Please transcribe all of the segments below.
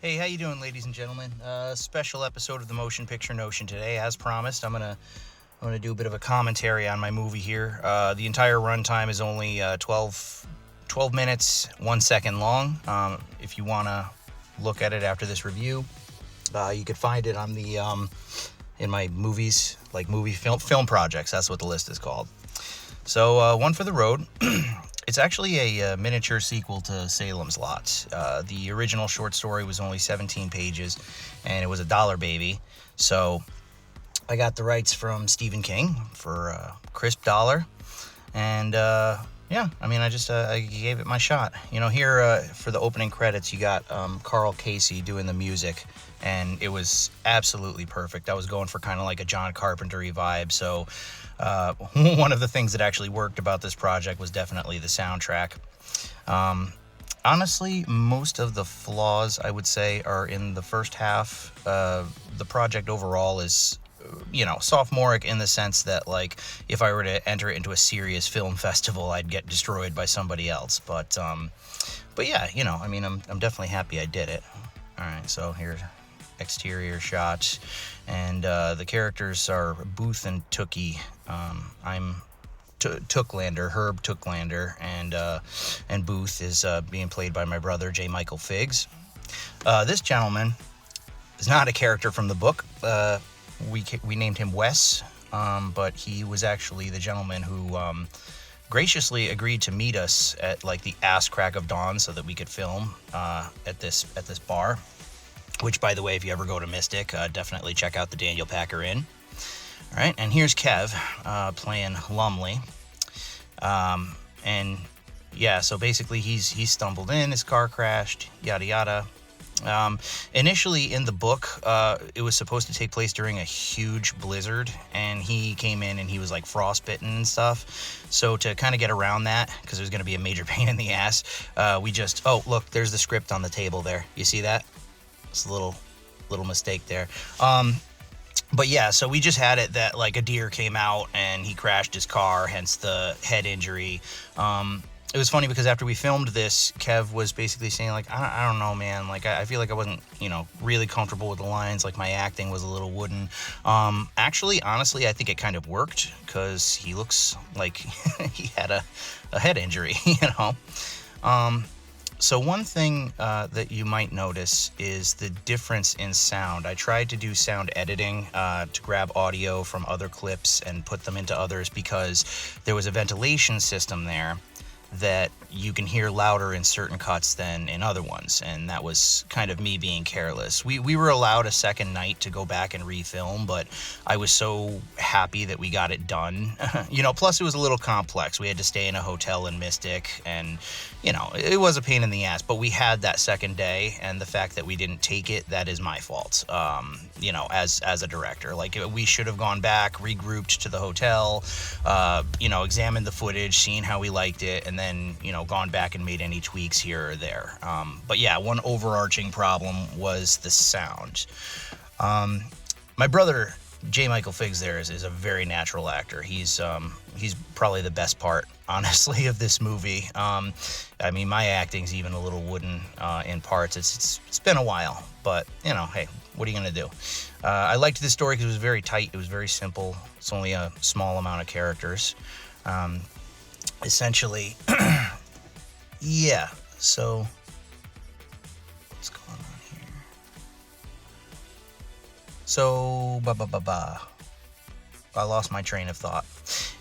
Hey, how you doing, ladies and gentlemen? Special episode of the Motion Picture Notion today. As promised, I'm gonna do a bit of a commentary on my movie here. The entire runtime is only 12 minutes, 1 second long. If you want to look at it after this review, you could find it on the in my movies, like movie film projects. That's what the list is called. So, One for the Road. It's actually a miniature sequel to Salem's Lot. The original short story was only 17 pages, and it was a dollar baby. So I got the rights from Stephen King for a crisp dollar, and I gave it my shot. Here for the opening credits, you got Carl Casey doing the music, and it was absolutely perfect. I was going for kind of like a John Carpenter-y vibe, so one of the things that actually worked about this project was definitely the soundtrack. Honestly, most of the flaws, I would say, are in the first half. The project overall is, sophomoric in the sense that, like, if I were to enter it into a serious film festival, I'd get destroyed by somebody else. But yeah, I'm definitely happy I did it. All right, so here's exterior shot, and the characters are Booth and Tookie. I'm Tooklander, Herb Tooklander, and Booth is being played by my brother J. Michael Figs. This gentleman is not a character from the book. We named him Wes, but he was actually the gentleman who graciously agreed to meet us at like the ass crack of dawn so that we could film at this bar. Which, by the way, if you ever go to Mystic, definitely check out the Daniel Packer Inn. All right, and here's Kev playing Lumley. And yeah, so basically he stumbled in, his car crashed, yada yada. Initially in the book, it was supposed to take place during a huge blizzard, and he came in and he was like frostbitten and stuff. So to kind of get around that, because it was going to be a major pain in the ass, look, there's the script on the table there. You see that? It's a little mistake there. But yeah, so we just had it that like a deer came out and he crashed his car, hence the head injury. It was funny because after we filmed this, Kev was basically saying like, I don't know, man. Like I feel like I wasn't, really comfortable with the lines. Like my acting was a little wooden. Honestly, I think it kind of worked because he looks like he had a head injury, So one thing that you might notice is the difference in sound. I tried to do sound editing to grab audio from other clips and put them into others because there was a ventilation system there that you can hear louder in certain cuts than in other ones, and that was kind of me being careless. We were allowed a second night to go back and refilm, but I was so happy that we got it done. Plus it was a little complex. We had to stay in a hotel in Mystic, and it was a pain in the ass, but we had that second day, and the fact that we didn't take it, that is my fault. As a director, like we should have gone back, regrouped to the hotel, examined the footage, seen how we liked it, and then gone back and made any tweaks here or there. But yeah, one overarching problem was the sound. My brother J. Michael Figs there is a very natural actor. He's probably the best part, honestly, of this movie. My acting's even a little wooden in parts. It's been a while, but hey, what are you gonna do? I liked this story because it was very tight. It was very simple. It's only a small amount of characters. Essentially, yeah. So what's going on here? So I lost my train of thought.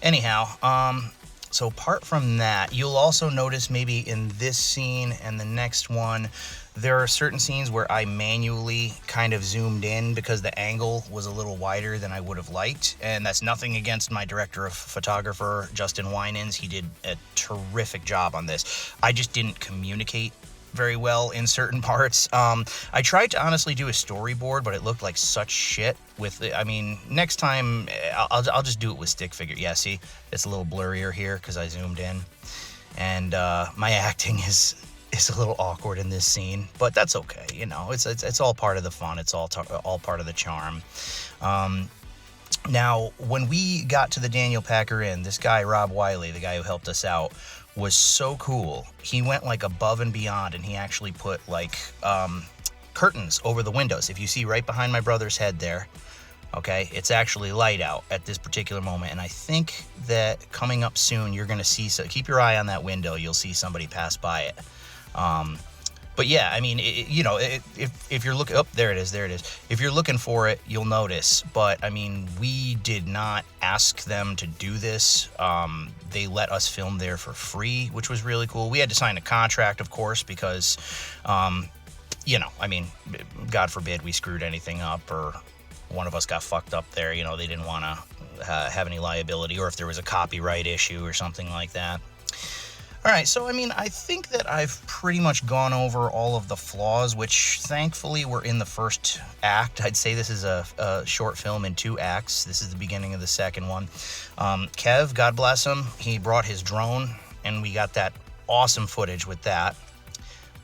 Anyhow, so apart from that, you'll also notice maybe in this scene and the next one, there are certain scenes where I manually kind of zoomed in because the angle was a little wider than I would have liked. And that's nothing against my director of photographer, Justin Winans. He did a terrific job on this. I just didn't communicate very well in certain parts. I tried to honestly do a storyboard, but it looked like such shit next time I'll just do it with stick figure. Yeah, see, it's a little blurrier here because I zoomed in, and my acting is a little awkward in this scene, but that's okay. It's all part of the fun. It's all part of the charm. Now, when we got to the Daniel Packer Inn, this guy, Rob Wiley, the guy who helped us out, was so cool. He went like above and beyond, and he actually put like curtains over the windows. If you see right behind my brother's head there, okay, it's actually light out at this particular moment. And I think that coming up soon, you're going to see, so keep your eye on that window. You'll see somebody pass by it. But yeah, I mean, if you're looking, oh, there it is. If you're looking for it, you'll notice. But I mean, we did not ask them to do this. They let us film there for free, which was really cool. We had to sign a contract, of course, because, you know, I mean, God forbid we screwed anything up or one of us got fucked up there. You know, they didn't want to have any liability, or if there was a copyright issue or something like that. All right, so I mean, I think that I've pretty much gone over all of the flaws, which thankfully were in the first act. I'd say this is a short film in 2 acts. This is the beginning of the second one. Kev, God bless him, he brought his drone, and we got that awesome footage with that.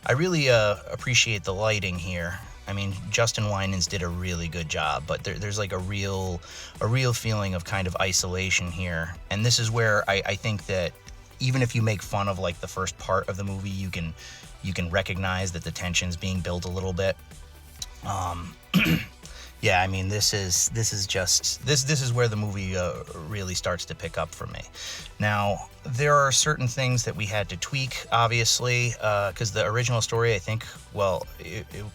I really appreciate the lighting here. I mean, Justin Winans did a really good job, but there's like a real feeling of kind of isolation here. And this is where I think that even if you make fun of like the first part of the movie, you can recognize that the tension's being built a little bit. Yeah, I mean, this is where the movie really starts to pick up for me. Now, there are certain things that we had to tweak, obviously, because the original story, I think, well,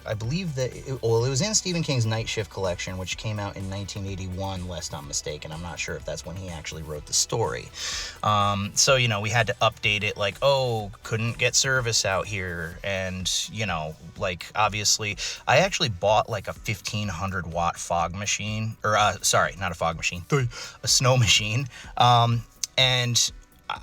I believe that, it was in Stephen King's Night Shift collection, which came out in 1981, lest I'm mistaken. I'm not sure if that's when he actually wrote the story. So, you know, we had to update it, like, oh, couldn't get service out here, and, you know, like, obviously, I actually bought, like, a 1,500-watt fog machine, or, sorry, not a fog machine, a snow machine, and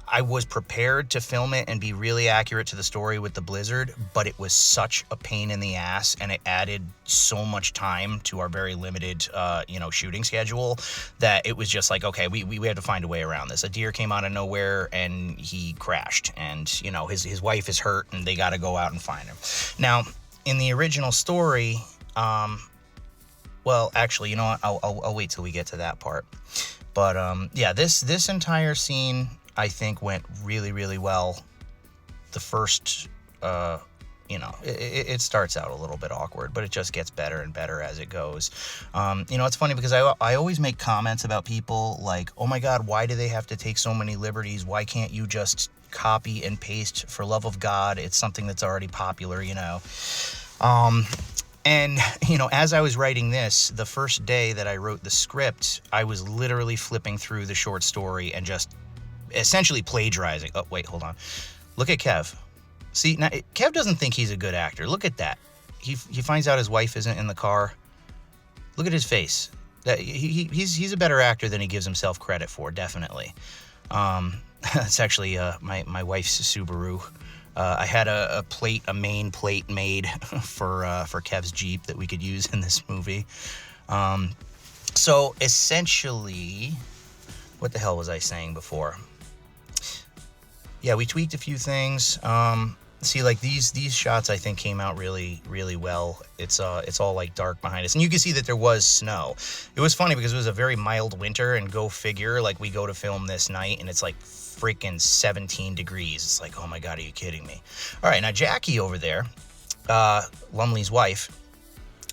I was prepared to film it and be really accurate to the story with the blizzard, but it was such a pain in the ass, and it added so much time to our very limited, you know, shooting schedule, that it was just like, okay, we had to find a way around this. A deer came out of nowhere and he crashed, and, you know, his wife is hurt and they got to go out and find him. Now, in the original story, well, actually, you know what? I'll wait till we get to that part. But yeah, this entire scene, I think, went really, really well. The first, you know, it starts out a little bit awkward, but it just gets better and better as it goes. You know, it's funny because I always make comments about people like, oh my God, why do they have to take so many liberties? Why can't you just copy and paste? For love of God, it's something that's already popular, you know. And, you know, as I was writing this, the first day that I wrote the script, I was literally flipping through the short story and just essentially plagiarizing. Oh, wait, hold on. Look at Kev. See, now, Kev doesn't think he's a good actor. Look at that. He finds out his wife isn't in the car. Look at his face. He's a better actor than he gives himself credit for, definitely. That's actually my wife's Subaru. I had a main plate made for Kev's Jeep that we could use in this movie. So essentially, what the hell was I saying before? Yeah, we tweaked a few things. See, like these shots, I think, came out really, really well. It's all like dark behind us, and you can see that there was snow. It was funny because it was a very mild winter, and go figure, like we go to film this night, and it's like freaking 17 degrees. It's like, oh my God, are you kidding me? All right, now Jackie over there, Lumley's wife,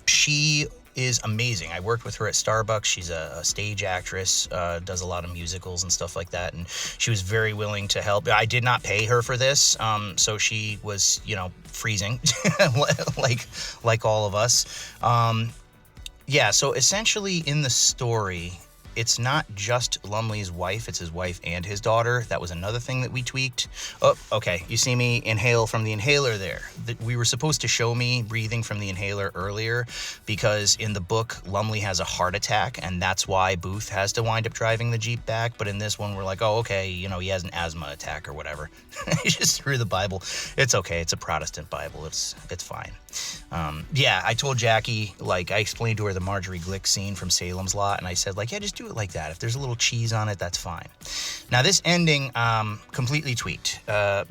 she is amazing. I worked with her at Starbucks. She's a stage actress, does a lot of musicals and stuff like that, and she was very willing to help. I did not pay her for this, so she was, you know, freezing, like all of us. Yeah, so essentially in the story, it's not just Lumley's wife, it's his wife and his daughter. That was another thing that we tweaked. Oh, okay, you see me inhale from the inhaler there. We were supposed to show me breathing from the inhaler earlier because in the book, Lumley has a heart attack, and that's why Booth has to wind up driving the Jeep back. But in this one, we're like, oh, okay, you know, he has an asthma attack or whatever. He just threw the Bible. It's okay, it's a Protestant Bible, it's fine. Yeah, I told Jackie, like, I explained to her the Marjorie Glick scene from Salem's Lot, and I said, like, yeah, just do it like that. If there's a little cheese on it, that's fine. Now, this ending, completely tweaked,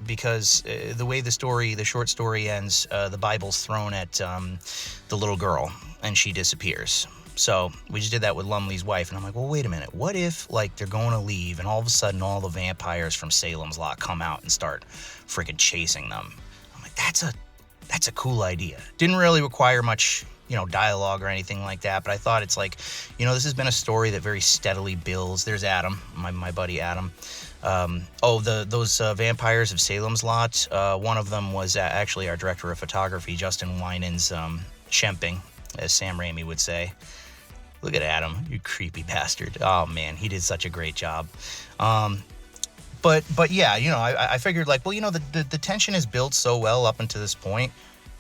because the way the short story ends, the Bible's thrown at the little girl, and she disappears. So we just did that with Lumley's wife, and I'm like, well, wait a minute. What if, like, they're going to leave, and all of a sudden all the vampires from Salem's Lot come out and start freaking chasing them? I'm like, that's that's a cool idea. Didn't really require much, dialogue or anything like that, but I thought it's like, this has been a story that very steadily builds. There's Adam, my buddy Adam. Those Vampires of Salem's Lot, one of them was actually our director of photography, Justin Winans, Shemping, as Sam Raimi would say. Look at Adam, you creepy bastard. Oh man, he did such a great job. But yeah, I figured like, well, the tension is built so well up until this point.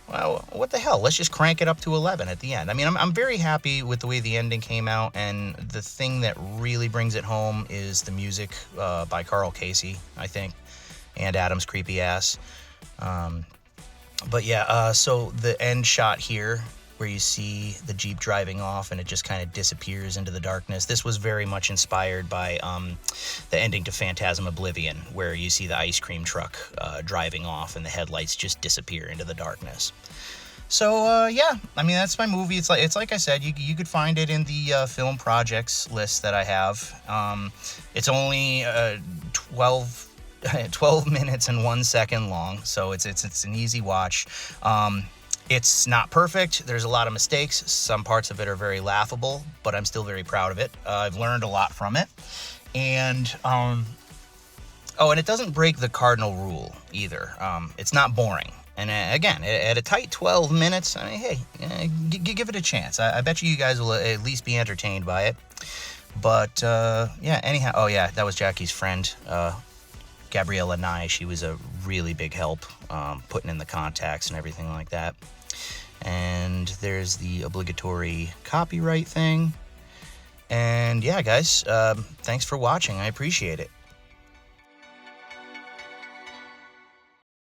Well, what the hell? Let's just crank it up to 11 at the end. I mean, I'm very happy with the way the ending came out, and the thing that really brings it home is the music by Carl Casey, I think, and Adam's creepy ass. But yeah, so the end shot here, where you see the Jeep driving off and it just kind of disappears into the darkness. This was very much inspired by the ending to Phantasm Oblivion, where you see the ice cream truck driving off and the headlights just disappear into the darkness. So yeah, I mean, that's my movie. It's like I said, you could find it in the film projects list that I have. It's only 12 minutes and 1 second long, so it's an easy watch. It's not perfect. There's a lot of mistakes. Some parts of it are very laughable, but I'm still very proud of it. I've learned a lot from it. And, and it doesn't break the cardinal rule either. It's not boring. And again, at a tight 12 minutes, I mean, hey, give it a chance. I bet you guys will at least be entertained by it. But, yeah, anyhow, oh yeah, that was Jackie's friend, Gabriella Nye. She was a really big help, putting in the contacts and everything like that. And there's the obligatory copyright thing. And yeah, guys, thanks for watching. I appreciate it.